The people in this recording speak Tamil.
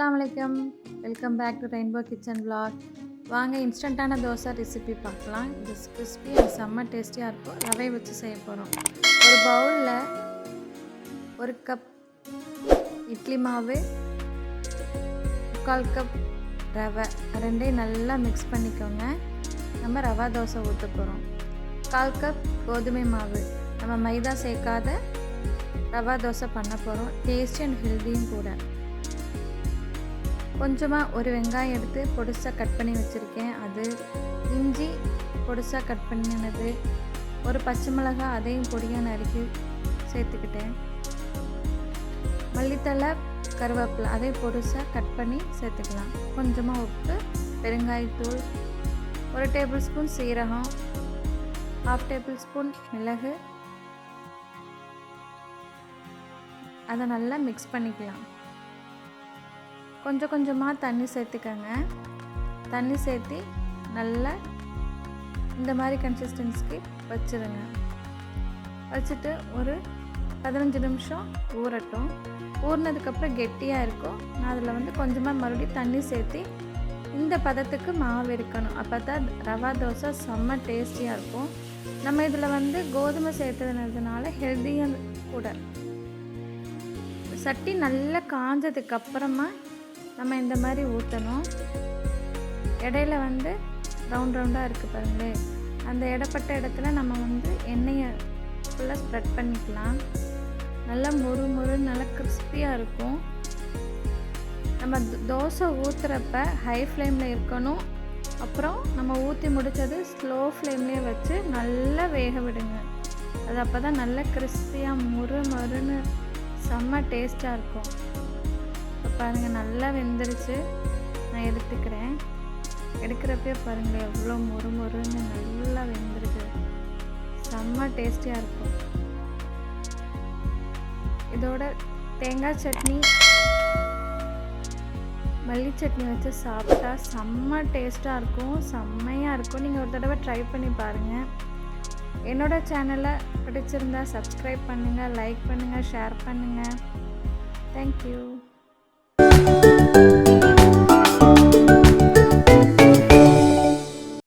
அஸ்ஸலாமு அலைக்கும். Welcome back to Rainbow Kitchen vlog. வாங்க இன்ஸ்டண்ட்டான தோசை ரெசிபி பார்க்கலாம். இது கிறிஸ்பி அண்ட் செம்ம டேஸ்டியாக இருக்கும். ரவை வச்சு செய்ய போகிறோம். ஒரு பவுலில் 1 கப் இட்லி மாவு, 1/4 கப் ரவை, ரெண்டையும் நல்லா மிக்ஸ் பண்ணிக்கோங்க. நம்ம ரவா தோசை ஊற்ற போகிறோம். 1/4 கப் கோதுமை மாவு, நம்ம மைதா சேர்க்காத ரவா தோசை பண்ண போகிறோம். டேஸ்டி அண்ட் ஹெல்த்தியும் கூட. கொஞ்சமாக ஒரு வெங்காயம் எடுத்து பொடிசாக கட் பண்ணி வச்சுருக்கேன். அது இஞ்சி பொடிசாக கட் பண்ணினது, ஒரு பச்சை மிளகாய் அதையும் பொடியாக நறுக்கி சேர்த்துக்கிட்டேன். மல்லித்தழை, கருவேப்பிலை அதையும் பொடிசாக கட் பண்ணி சேர்த்துக்கலாம். கொஞ்சமாக உப்பு, பெருங்காயத்தூள், 1 டேபிள் ஸ்பூன் சீரகம், 1/2 டேபிள் ஸ்பூன் மிளகு, அதை நல்லா மிக்ஸ் பண்ணிக்கலாம். கொஞ்சம் கொஞ்சமாக தண்ணி சேர்த்துக்கங்க. தண்ணி சேர்த்து நல்லா இந்த மாதிரி கன்சிஸ்டன்சிக்கு வச்சுருங்க. வச்சுட்டு ஒரு 15 நிமிஷம் ஊறட்டும். ஊறினதுக்கப்புறம் கெட்டியாக இருக்கும். நான் அதில் கொஞ்சமாக மறுபடியும் தண்ணி சேர்த்து இந்த பதத்துக்கு மாவு இருக்கணும். அப்போ தான் ரவா தோசை செம்ம டேஸ்டியாக இருக்கும். நம்ம இதில் கோதுமை சேர்த்ததுனால ஹெல்த்தியாக கூட. சட்டி நல்லா காஞ்சதுக்கப்புறமா நம்ம இந்த மாதிரி ஊற்றணும். இடையில ரவுண்ட் ரவுண்டாக இருக்குது பாருங்களேன். அந்த இடப்பட்ட இடத்துல நம்ம எண்ணெயை ஃபுல்லாக ஸ்ப்ரெட் பண்ணிக்கலாம். நல்லா மொறு நல்லா கிறிஸ்பியாக இருக்கும். நம்ம தோசை ஊற்றுறப்ப ஹை ஃப்ளேமில் இருக்கணும். அப்புறம் நம்ம ஊற்றி முடித்தது ஸ்லோ ஃப்ளேம்லேயே வச்சு நல்லா வேக விடுங்க. அது அப்போ தான் நல்லா கிறிஸ்பியாக மொறுன்னு செம்ம டேஸ்ட்டாக இருக்கும். இப்போ பாருங்கள், நல்லா வெந்துருச்சு. நான் எடுத்துக்கிறேன். எடுக்கிறப்பே பாருங்கள் எவ்வளோ மொறுன்னு நல்லா வெந்துருது. செம்ம டேஸ்டியாக இருக்கும். இதோட தேங்காய் சட்னி, மல்லி சட்னி வச்சு சாப்பிட்டா செம்ம டேஸ்ட்டாக இருக்கும். செம்மையாக இருக்கும். நீங்கள் ஒரு தடவை ட்ரை பண்ணி பாருங்கள். என்னோடய சேனலை பிடிச்சிருந்தா சப்ஸ்கிரைப் பண்ணுங்கள், லைக் பண்ணுங்கள், ஷேர் பண்ணுங்கள். தேங்க்யூ.